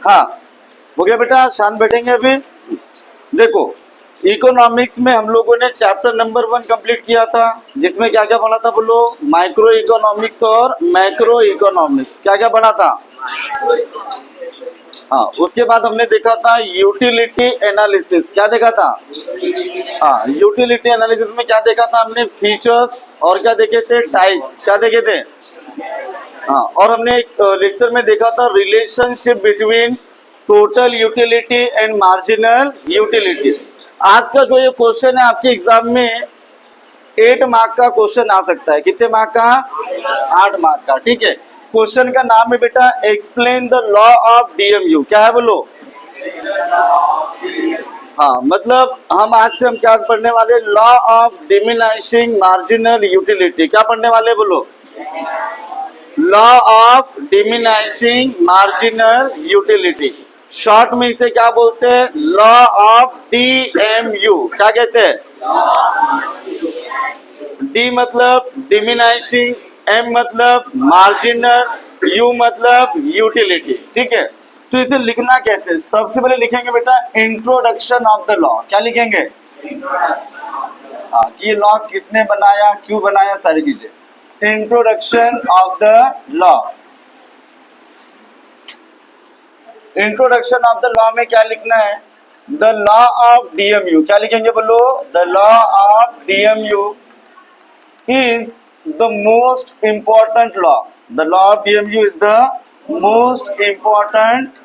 हाँ हो गया बेटा, शांत बैठेंगे अभी। देखो इकोनॉमिक्स में हम लोगों ने चैप्टर नंबर 1 कंप्लीट किया था, जिसमें क्या क्या पढ़ा था बोलो? माइक्रो इकोनॉमिक्स और मैक्रो इकोनॉमिक्स। क्या क्या पढ़ा था? हाँ, उसके बाद हमने देखा था यूटिलिटी एनालिसिस। क्या देखा था? हाँ, यूटिलिटी एनालिसिस में क्या देखा था हमने? फीचर्स और क्या देखे थे? टाइप्स। क्या देखे थे? हाँ, और हमने एक लेक्चर में देखा था relationship between total utility and marginal utility. आज का जो ये क्वेश्चन है आपके एग्जाम में 8 मार्क का क्वेश्चन आ सकता है। कितने मार्क का? 8 मार्क का। ठीक है, क्वेश्चन का नाम है बेटा explain the law of DMU. क्या है बोलो? हाँ, मतलब हम आज से हम क्या पढ़ने वाले? Law of diminishing marginal utility. क्या पढ़ने वाले बोलो? Law of diminishing marginal utility. Short में इसे क्या बोलते हैं? Law of DMU. क्या कहते हैं? डी मतलब डिमिनिशिंग, एम मतलब मार्जिनल, यू मतलब यूटिलिटी। ठीक है, तो इसे लिखना कैसे? सबसे पहले लिखेंगे बेटा इंट्रोडक्शन ऑफ द लॉ। क्या लिखेंगे? हाँ, कि ये लॉ किसने बनाया, क्यों बनाया, सारी चीजें। Introduction of the law. Introduction of the law में क्या लिखना है? The law of DMU. क्या लिखेंगे बोलो? The law of DMU is the most important law. The law of DMU is the most important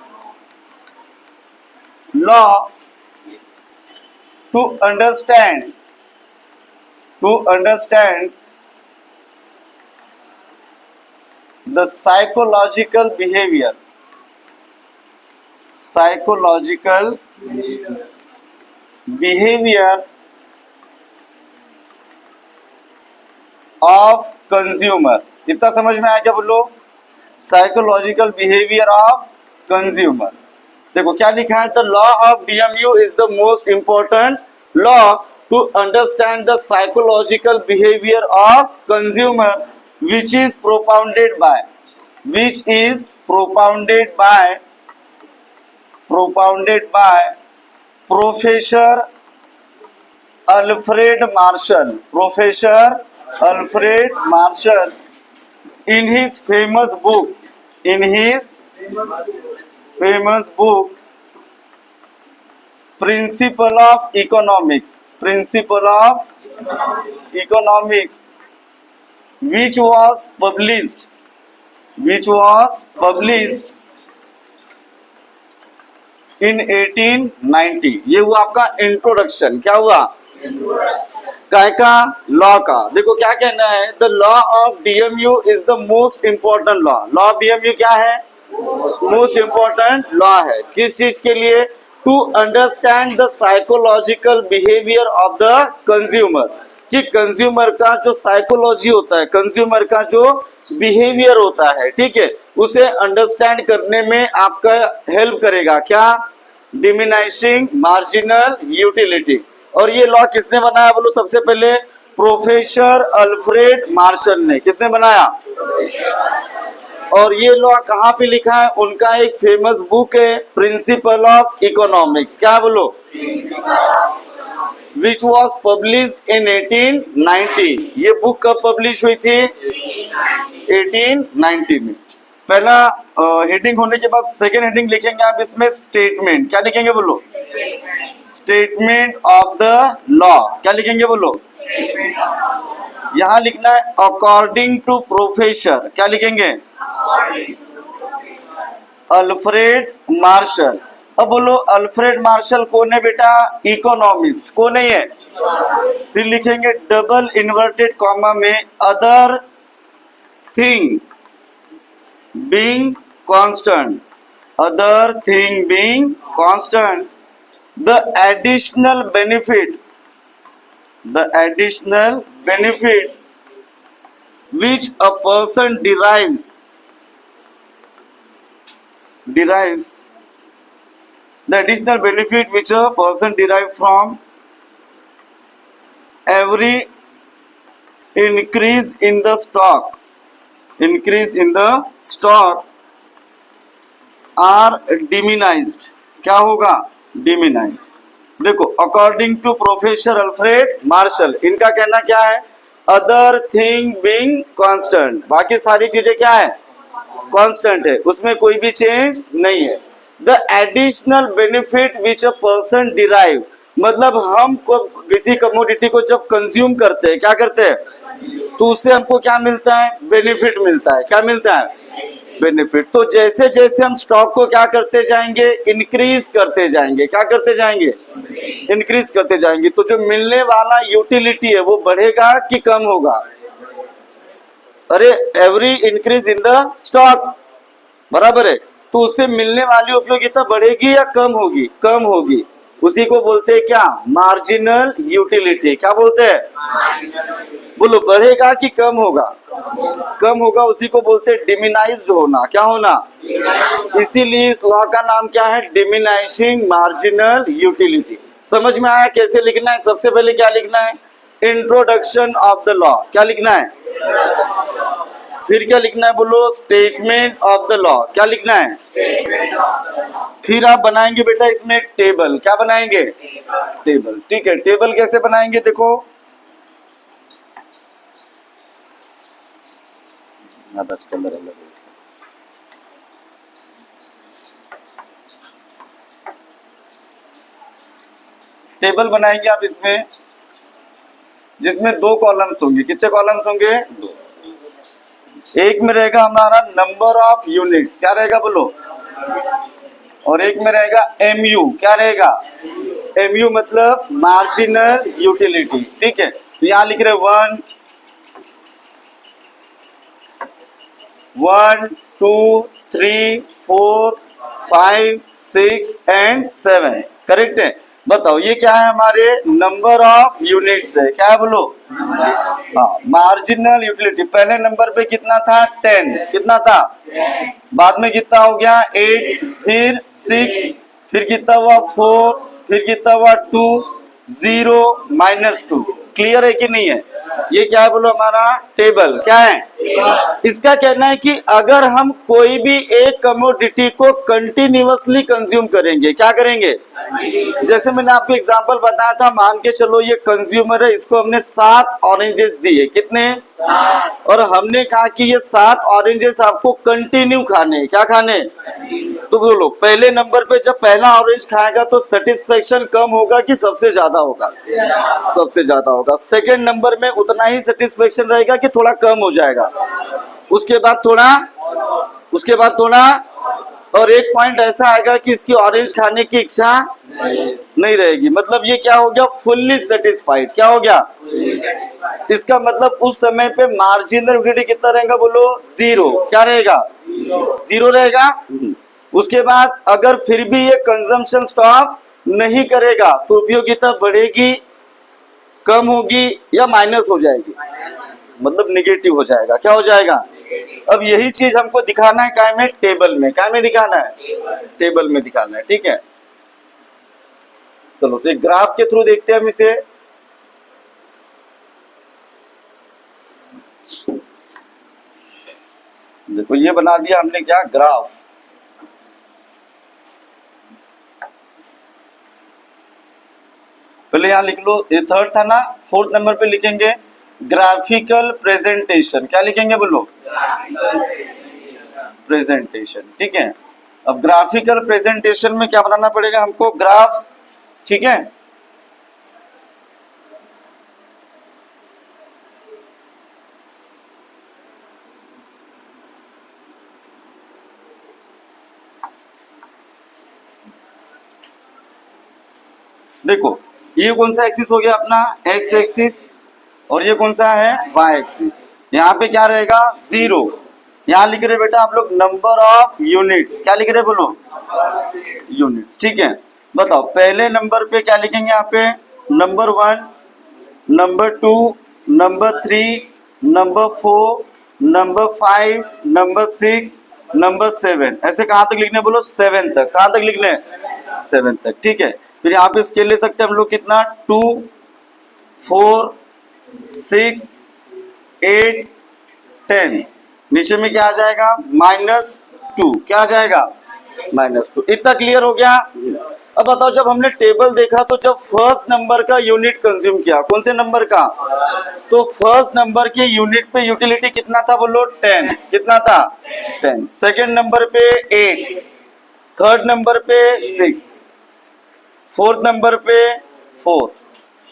law to understand the psychological behavior of consumer. इतना समझ में आया क्या बोलो? Psychological behaviour of consumer. देखो क्या लिखा है? The law of DMU is the most important law to understand the psychological behaviour of consumer which is propounded by professor Alfred Marshall in his famous book Principle of Economics, which was published in 1890। ये हुआ आपका introduction. क्या हुआ? काय का? Law का। देखो क्या कहना है? The law of DMU is the most important law. Law of DMU क्या है? मोस्ट इंपॉर्टेंट लॉ है। किस चीज के लिए? To understand the psychological behaviour of the consumer. कि कंज्यूमर का जो साइकोलॉजी होता है, कंज्यूमर का जो बिहेवियर होता है, ठीक है, उसे अंडरस्टैंड करने में आपका हेल्प करेगा। क्या? Diminishing marginal utility. और ये लॉ किसने बनाया बोलो? सबसे पहले प्रोफेसर अल्फ्रेड मार्शल ने। किसने बनाया? और ये लॉ कहाँ पे लिखा है? उनका एक फेमस बुक है प्रिंसिपल ऑफ इकोनॉमिक्स। क्या बोलो? Which was published in 1890। ये बुक कब पब्लिश हुई थी? 1890 में। पहला हेडिंग होने के बाद सेकेंड हेडिंग लिखेंगे आप इसमें स्टेटमेंट। क्या लिखेंगे बोलो? Statement of the law. क्या लिखेंगे बोलो? यहां लिखना है अकॉर्डिंग टू प्रोफेसर। क्या लिखेंगे? Alfred Marshall. अब बोलो अल्फ्रेड मार्शल कौन है बेटा? इकोनॉमिस्ट। कौन है ये? फिर लिखेंगे डबल इन्वर्टेड कॉमा में other thing being constant, the additional benefit which a person derives from every increase in the stock are diminished, क्या होगा? डिमिनाइज्ड। देखो according to professor Alfred Marshall, इनका कहना क्या है? अदर थिंग बीइंग कांस्टेंट, बाकी सारी चीजें क्या है? कांस्टेंट है, उसमें कोई भी चेंज नहीं है। The additional benefit which a person derive, मतलब हम को किसी कमोडिटी को जब कंज्यूम करते हैं, क्या करते हैं? तो उससे हमको क्या मिलता है? बेनिफिट मिलता है। क्या मिलता है? बेनिफिट। तो जैसे जैसे हम स्टॉक को क्या करते जाएंगे? इंक्रीज करते जाएंगे। क्या करते जाएंगे? इंक्रीज करते जाएंगे। तो जो मिलने वाला यूटिलिटी है वो बढ़ेगा कि कम होगा? अरे every increase in the stock, बराबर है, तो उससे मिलने वाली उपयोगिता बढ़ेगी या कम होगी? कम होगी। उसी को बोलते हैं क्या? Marginal utility. क्या बोलते हैं? बोलो, बढ़ेगा कि कम होगा? कम होगा, उसी को बोलते हैं डिमिनाइज्ड होना। क्या होना? इसीलिए इस लॉ का नाम क्या है? डिमिनाइजिंग मार्जिनल यूटिलिटी। समझ में आया कैसे लिखना है? सबसे पहले क्या लिखना है? Introduction of the law. क्या लिखना है? फिर क्या लिखना है? बोलो, स्टेटमेंट ऑफ द लॉ। क्या लिखना है? फिर आप बनाएंगे बेटा इसमें टेबल। क्या बनाएंगे? टेबल। ठीक है, टेबल कैसे बनाएंगे? देखो कलर अलग है। टेबल बनाएंगे आप इसमें, जिसमें 2 कॉलम्स होंगे। कितने कॉलम्स होंगे? 2। एक में रहेगा हमारा नंबर ऑफ यूनिट्स। क्या रहेगा? बोलो। और एक में रहेगा एमयू। क्या रहेगा? एमयू मतलब मार्जिनल यूटिलिटी। ठीक है, तो यहां लिख रहे 1 1 2 3 4 5 6 एंड 7। करेक्ट है। बताओ ये क्या है? हमारे नंबर ऑफ यूनिट्स है। क्या है? बोलो। हाँ, मार्जिनल यूटिलिटी। पहले नंबर पे कितना था? 10। कितना था? बाद में कितना हो गया? 8, फिर 6, फिर कितना हुआ? 4, फिर कितना हुआ? 2, 0, -2। क्लियर है कि नहीं है? ये क्या है? बोलो, हमारा टेबल। क्या है? इसका कहना है कि अगर हम कोई भी एक कमोडिटी को कंटिन्यूअसली कंज्यूम करेंगे, क्या करेंगे? जैसे मैंने आपको एग्जांपल बताया था, मान के चलो ये कंज्यूमर है, इसको हमने 7 ऑरेंजेस दिए। कितने? और हमने कहा कि ये 7 ऑरेंजेस आपको कंटिन्यू खाने। क्या खाने? तो बोलो, पहले नंबर पे जब पहला ऑरेंज खाएगा तो सेटिस्फेक्शन कम होगा कि सबसे ज्यादा होगा? सबसे ज्यादा होगा। सेकंड नंबर में उतना ही सेटिस्फेक्शन रहेगा कि थोड़ा कम हो जाएगा? उसके बाद थोड़ा, उसके बाद थोड़ा, और एक पॉइंट ऐसा आएगा कि इसकी ऑरेंज खाने की इच्छा नहीं रहेगी। मतलब ये क्या हो गया? Fully satisfied. क्या हो गया? इसका मतलब उस समय पे मार्जिनल यूटिलिटी कितना रहेगा? बोलो, 0। क्या रहेगा? 0 रहेगा। उसके बाद अगर फिर भी ये कंजम्पशन स्टॉप नहीं करेगा तो उपयोगिता बढ़ेगी, कम होगी या माइनस हो जाएगी? मतलब निगेटिव हो जाएगा। क्या हो जाएगा? अब यही चीज हमको दिखाना है काय में? टेबल में। काय में दिखाना है? टेबल में दिखाना है। ठीक है, चलो तो एक ग्राफ के थ्रू देखते हैं हम इसे। देखो ये बना दिया हमने, क्या? ग्राफ। पहले यहां लिख लो, ये थर्ड था ना, 4th नंबर पे लिखेंगे ग्राफिकल प्रेजेंटेशन। क्या लिखेंगे? बोलो, प्रेजेंटेशन। ठीक है, अब ग्राफिकल प्रेजेंटेशन में क्या बनाना पड़ेगा हमको? ग्राफ। ठीक है, देखो ये कौन सा एक्सिस हो गया अपना? X axis. और ये कौन सा है? Y axis. यहाँ पे क्या रहेगा? 0। यहाँ लिख रहे बेटा आप लोग नंबर ऑफ यूनिट्स। क्या लिख रहे? बोलो, यूनिट्स। ठीक है, बताओ पहले नंबर पे क्या लिखेंगे? यहाँ पे number 1, number 2, number 3, number 4, number 5, number 6, number 7। ऐसे कहाँ तक लिखने? बोलो, 7 तक। कहाँ तक लिखने? 7 तक। ठीक है, फिर यहाँ पे स्केल ले सकते हैं हम लोग। कितना? 2, 4, 6, 8, 10। नीचे में क्या आ जाएगा? -2। क्या आ जाएगा? -2। इतना क्लियर हो गया। अब बताओ, जब हमने टेबल देखा तो जब फर्स्ट नंबर का यूनिट कंज्यूम किया, कौन से नंबर का, तो फर्स्ट नंबर के यूनिट पे यूटिलिटी कितना था बोलो, 10। कितना था, 10। सेकेंड नंबर पे 8, थर्ड नंबर पे 6, फोर्थ नंबर पे 4,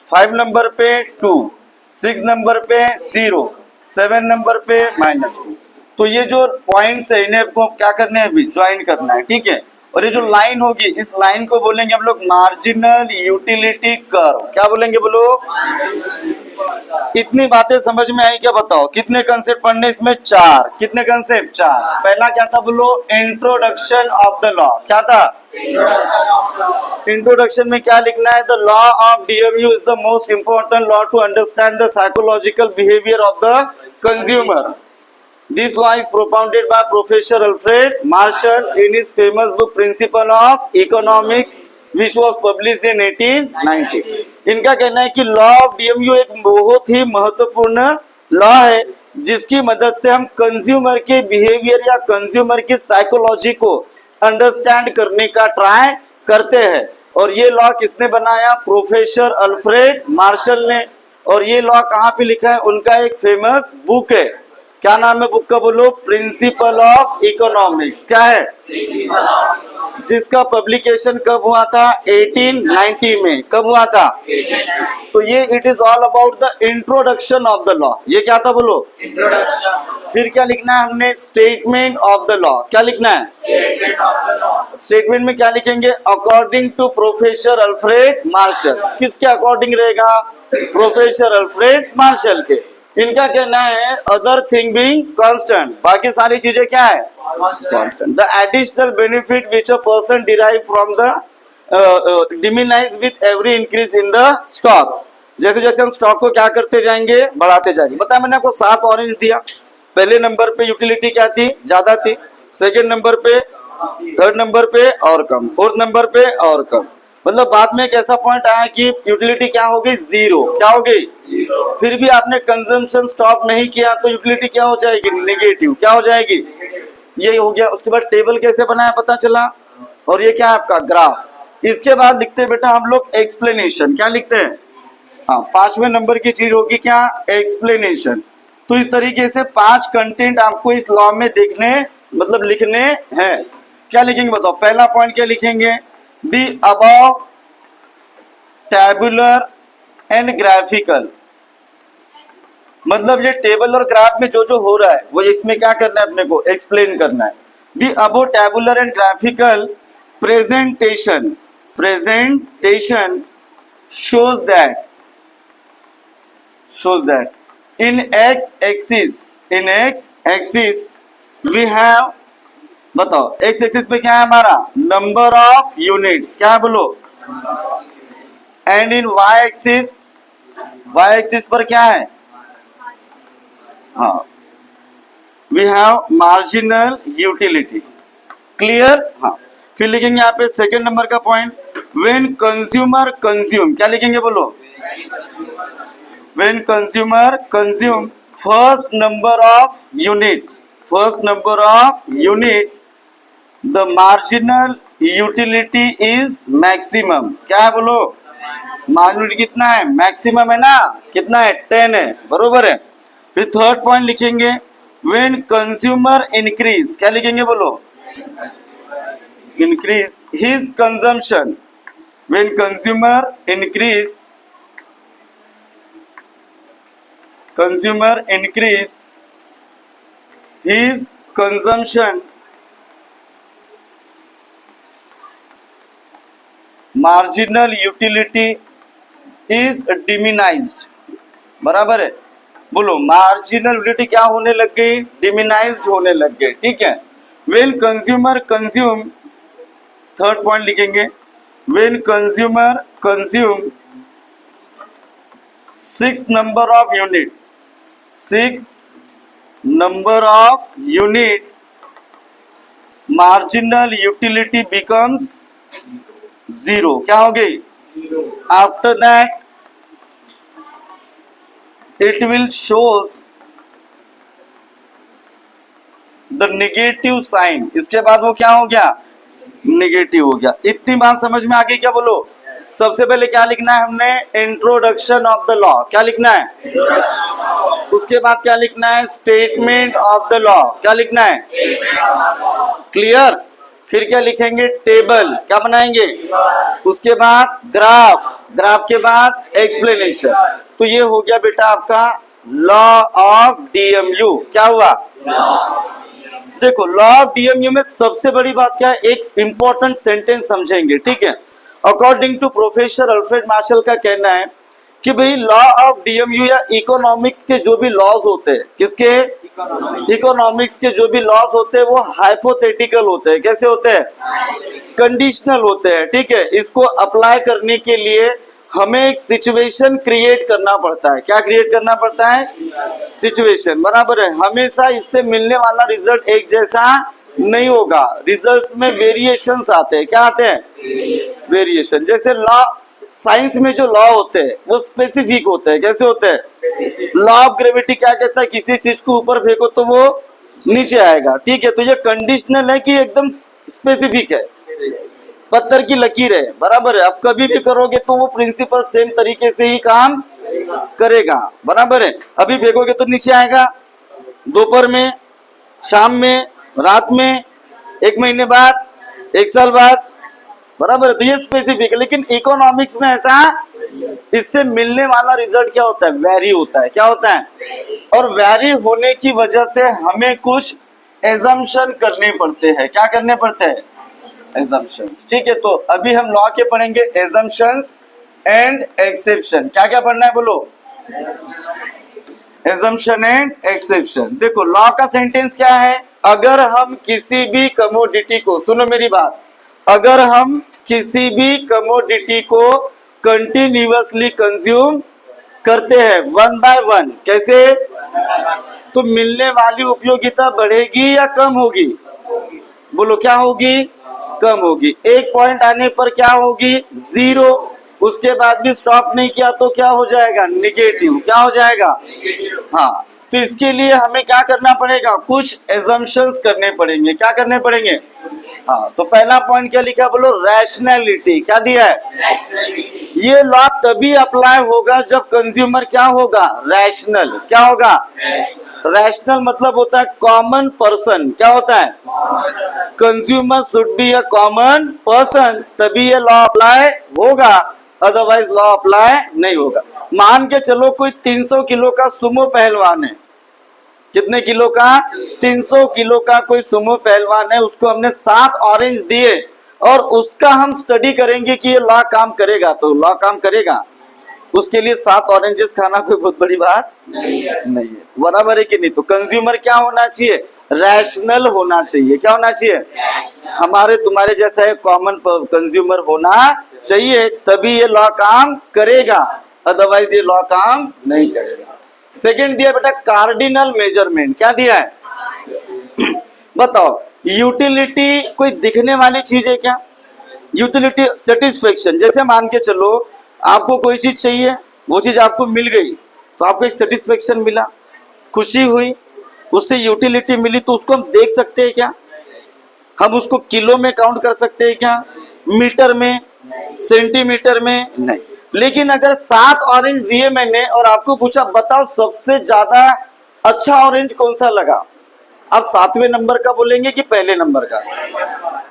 5 नंबर पे 2, 6 नंबर पे 0, 7 नंबर पे -2। तो ये जो पॉइंट्स है इन्हें आपको क्या करने हैं, अभी ज्वाइन करना है, ठीक है। और ये जो लाइन होगी, इस लाइन को बोलेंगे हम लोग मार्जिनल यूटिलिटी कर्व। क्या बोलेंगे बोलो, इतनी बातें समझ में आई क्या, बताओ कितने कंसेप्ट पढ़ने इसमें, 4। कितने कंसेप्ट, 4। पहला क्या था बोलो, इंट्रोडक्शन ऑफ द लॉ। क्या था, इंट्रोडक्शन में क्या लिखना है, the law of DMU is the most important law to understand the psychological behaviour of the consumer. This law is propounded by Professor Alfred Marshall in his famous book Principle of Economics, which was published in 1890। इनका कहना है कि law of DMU एक बहुत ही महत्वपूर्ण law है जिसकी मदद से हम कंज्यूमर के बिहेवियर या कंज्यूमर की साइकोलॉजी को अंडरस्टैंड करने का ट्राई करते हैं। और ये लॉ किसने बनाया, प्रोफेसर अल्फ्रेड मार्शल ने। और ये लॉ कहाँ पे लिखा है, उनका एक फेमस बुक है। क्या नाम है बुक का बोलो, प्रिंसिपल ऑफ इकोनॉमिक्स। क्या है, जिसका पब्लिकेशन कब हुआ था, 1890 में। कब हुआ था, तो ये it is all about the introduction of the law. ये क्या था बोलो, इंट्रोडक्शन। फिर क्या लिखना है हमने, स्टेटमेंट ऑफ द लॉ। क्या लिखना है, स्टेटमेंट में क्या लिखेंगे, according to professor Alfred Marshall. किसके अकॉर्डिंग रहेगा, प्रोफेसर अल्फ्रेड मार्शल के। इनका कहना है अदर थिंग बीइंग कांस्टेंट, बाकी सारी चीजें क्या है, constant. The additional benefit which a person derive from the diminishes with every increase in the stock. जैसे जैसे हम स्टॉक को क्या करते जाएंगे, बढ़ाते जाएंगे। बताया मैंने आपको 7 ऑरेंज दिया। पहले नंबर पे यूटिलिटी क्या थी, ज्यादा थी। सेकेंड नंबर पे, थर्ड नंबर पे और कम, फोर्थ नंबर पे और कम। मतलब बाद में एक ऐसा पॉइंट आया कि यूटिलिटी क्या हो गई, 0। क्या हो गई, फिर भी आपने कंजम्पशन स्टॉप नहीं किया तो यूटिलिटी क्या हो जाएगी, नेगेटिव। क्या हो जाएगी, ये हो गया। उसके बाद टेबल कैसे बनाया पता चला, और ये क्या है आपका ग्राफ। इसके बाद लिखते हैं बेटा हम लोग एक्सप्लेनेशन। क्या लिखते हैं, हाँ, 5वें नंबर की चीज होगी क्या, एक्सप्लेनेशन। तो इस तरीके से 5 कंटेंट आपको इस लॉ में देखने मतलब लिखने हैं। क्या लिखेंगे बताओ, पहला पॉइंट क्या लिखेंगे, the above tabular and graphical. मतलब ये टेबल और ग्राफ में जो जो हो रहा है वो इसमें क्या करना है, अपने को एक्सप्लेन करना है। The above tabular and graphical presentation shows that in x axis we have, बताओ x एक्सिस पे क्या है हमारा, नंबर ऑफ यूनिट्स। क्या है बोलो, एंड इन y एक्सिस पर क्या है, हाँ, we have marginal utility. Clear, हाँ। फिर लिखेंगे यहाँ पे सेकेंड नंबर का पॉइंट, व्हेन कंज्यूमर कंज्यूम। क्या लिखेंगे बोलो, when consumer consume first number of unit the marginal utility is maximum. क्या है बोलो, मार्जिनल कितना है, मैक्सिमम है ना, कितना है, 10 है, बरोबर है। फिर थर्ड पॉइंट लिखेंगे, व्हेन कंज्यूमर इंक्रीज। क्या लिखेंगे बोलो, increase his consumption. When consumer increase his consumption, marginal utility is diminished। बराबर है, बोलो मार्जिनल यूटिलिटी क्या होने लग गई, डिमिनाइज्ड होने लग गई। ठीक है, when consumer consume, third point लिखेंगे, when consumer consume 6 number of unit, 6 number of unit, marginal utility becomes 0। क्या हो गई, after that it will shows the negative sign। इसके बाद वो क्या हो गया, निगेटिव हो गया। इतनी बात समझ में आ गई क्या? बोलो। सबसे पहले क्या लिखना है हमने? Introduction of the law. क्या लिखना है? उसके बाद क्या लिखना है? Statement of the law. क्या लिखना है? क्लियर। फिर क्या लिखेंगे? टेबल। क्या बनाएंगे? उसके बाद ग्राफ, ग्राफ के बाद एक्सप्लेनेशन। तो ये हो गया बेटा आपका लॉ ऑफ डीएमयू। क्या हुआ? देखो लॉ ऑफ डीएमयू में सबसे बड़ी बात क्या है? एक इंपॉर्टेंट सेंटेंस समझेंगे, ठीक है। According to professor Alfred Marshall का कहना है कि भाई लॉ ऑफ डीएमयू या इकोनॉमिक्स के जो भी लॉज होते हैं, किसके? इकोनॉमिक्स के जो भी लॉज होते हैं वो हाइपोथेटिकल होते हैं। कैसे होते हैं? कंडीशनल होते हैं, ठीक है। इसको अप्लाई करने के लिए हमें एक सिचुएशन क्रिएट करना पड़ता है। क्या क्रिएट करना पड़ता है? सिचुएशन, बराबर है। हमेशा इससे मिलने वाला रिजल्ट एक जैसा नहीं होगा, रिजल्ट्स में वेरिएशंस आते हैं। क्या आते हैं? वेरिएशन। जैसे लॉ, साइंस में जो लॉ होते हैं वो स्पेसिफिक होते हैं। कैसे होते हैं? लॉ ऑफ ग्रेविटी क्या कहता है? किसी चीज को ऊपर फेंको तो वो नीचे आएगा, ठीक है। तो ये कंडीशनल है कि एकदम स्पेसिफिक है, पत्थर की लकीर है, बराबर है। अब कभी भी करोगे तो वो प्रिंसिपल सेम तरीके से ही काम करेगा, बराबर है। अभी फेंकोगे तो नीचे आएगा, दोपहर में, शाम में, रात में, एक महीने बाद, एक साल बाद, बराबर है। तो ये स्पेसिफिक है। लेकिन इकोनॉमिक्स में ऐसा, इससे मिलने वाला रिजल्ट क्या होता है? वैरी होता है। क्या होता है? और वैरी होने की वजह से हमें कुछ एजम्पशन करने पड़ते हैं। क्या करने पड़ते हैं? एजम्पशंस, ठीक है। तो अभी हम लॉ के पढ़ेंगे एजम्पशंस एंड एक्सेप्शन। क्या क्या पढ़ना है? बोलो। Assumption and exception. देखो लॉ का सेंटेंस क्या है? अगर हम किसी भी कमोडिटी को, सुनो मेरी बात, अगर हम किसी भी कमोडिटी को कंटिन्यूअसली कंज्यूम करते हैं वन बाय वन, कैसे? तो मिलने वाली उपयोगिता बढ़ेगी या कम होगी? बोलो क्या होगी? कम होगी। एक पॉइंट आने पर क्या होगी? जीरो। उसके बाद भी स्टॉप नहीं किया तो क्या हो जाएगा? निगेटिव। क्या हो जाएगा? हाँ। तो इसके लिए हमें क्या करना पड़ेगा? कुछ एजम्पशंस करने पड़ेंगे। क्या करने पड़ेंगे? हाँ। तो पहला पॉइंट क्या लिखा? बोलो रैशनैलिटी। क्या दिया है? ये लॉ तभी अप्लाई होगा जब कंज्यूमर क्या होगा? रैशनल। क्या होगा? रैशनल मतलब होता है कॉमन पर्सन। क्या होता है? Consumer should be a common person, तभी ये लॉ अप्लाई होगा, अदरवाइज लॉ अप्लाई नहीं होगा। मान के चलो कोई 300 किलो का सुमो पहलवान है। कितने किलो का? 300 किलो का कोई सुमो पहलवान है। उसको हमने 7 ऑरेंज दिए और उसका हम स्टडी करेंगे कि ये लॉ काम करेगा। तो लॉ काम करेगा? उसके लिए 7 ऑरेंजेस खाना कोई बहुत बड़ी बात नहीं है, बराबर है कि नहीं? तो कंज्यूमर क्या होना चाहिए? रैशनल होना चाहिए। क्या होना चाहिए? हमारे तुम्हारे जैसा है कॉमन कंज्यूमर होना चाहिए, तभी ये लॉ काम करेगा, अदरवाइज ये लॉ काम नहीं करेगा। सेकंड दिया बेटा कार्डिनल मेजरमेंट। क्या दिया है? बताओ, यूटिलिटी कोई दिखने वाली चीज है क्या? Utility satisfaction. जैसे मान के चलो आपको कोई चीज चाहिए, वो चीज आपको मिल गई तो आपको एक सेटिस्फेक्शन मिला, खुशी हुई, उससे यूटिलिटी मिली। तो उसको हम देख सकते हैं क्या? हम उसको किलो में काउंट कर सकते हैं क्या? मीटर में, सेंटीमीटर में? नहीं। लेकिन अगर 7 ऑरेंज दिए मैंने और आपको पूछा बताओ सबसे ज्यादा अच्छा ऑरेंज कौन सा लगा, आप 7वें नंबर का बोलेंगे कि पहले नंबर का?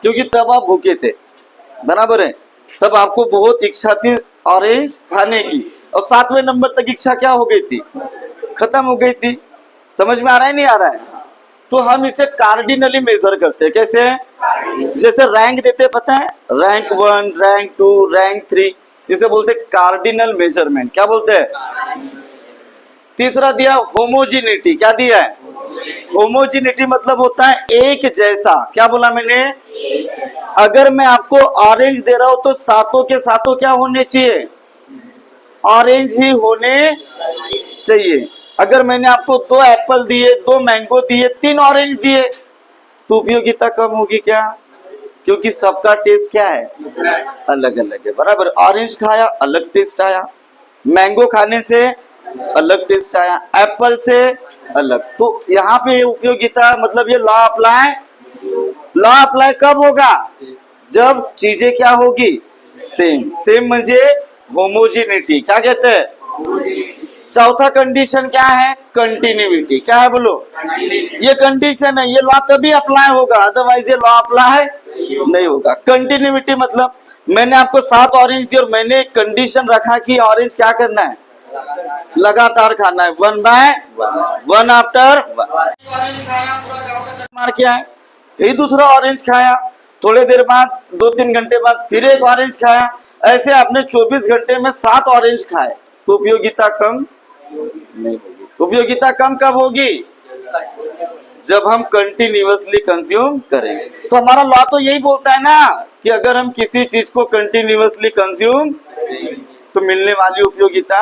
क्योंकि तब आप भूखे थे, बराबर है। तब आपको बहुत इच्छा थी ऑरेंज खाने की, और 7वें नंबर तक इच्छा क्या हो गई थी? खत्म हो गई थी। समझ में आ रहा है नहीं आ रहा है? तो हम इसे कार्डिनली मेजर करते हैं। कैसे? जैसे रैंक देते हैं, पता है? रैंक 1, रैंक 2, रैंक 3, इसे बोलते हैं कार्डिनल मेजरमेंट। क्या बोलते हैं? तीसरा दिया होमोजिनिटी। क्या दिया है? होमोजिनिटी मतलब होता है एक जैसा। क्या बोला मैंने? अगर मैं आपको ऑरेंज दे रहा हूं तो सातों के सातों क्या होने चाहिए? ऑरेंज ही होने चाहिए। अगर मैंने आपको 2 एप्पल दिए, 2 मैंगो दिए, 3 ऑरेंज दिए, तो उपयोगिता कम होगी क्या? क्योंकि सबका टेस्ट क्या है? अलग अलग है, बराबर। ऑरेंज खाया अलग टेस्ट आया, मैंगो खाने से अलग टेस्ट आया, एप्पल से अलग। तो यहाँ पे उपयोगिता मतलब ये लॉ अप्लाई कब होगा? जब चीजें क्या होगी, सेम। सेम म्हणजे होमोजिनिटी, क्या कहते हैं। चौथा कंडीशन क्या है, कंटिन्यूटी। क्या है बोलो, ये कंडीशन है, ये लॉ तभी अप्लाई होगा, अदरवाइज ये लॉ अप्लाई नहीं होगा। कंटिन्यूटी मतलब मैंने आपको 7 ऑरेंज दिए और मैंने एक कंडीशन रखा कि ऑरेंज क्या करना है, लगातार खाना है, 1 बाय 1 आफ्टर 1। ऑरेंज खाया, पूरा गांव का चक्कर मार के आए, फिर दूसरा ऑरेंज खाया, थोड़े देर बाद 2-3 घंटे बाद फिर एक ऑरेंज खाया, ऐसे आपने 24 घंटे में 7 ऑरेंज खाए, तो उपयोगिता कम नहीं होगी। उपयोगिता कम कब होगी, जब हम कंटिन्यूअसली कंज्यूम करेंगे। तो हमारा लॉ तो यही बोलता है ना कि अगर हम किसी चीज को कंटिन्यूअसली कंज्यूम तो मिलने वाली उपयोगिता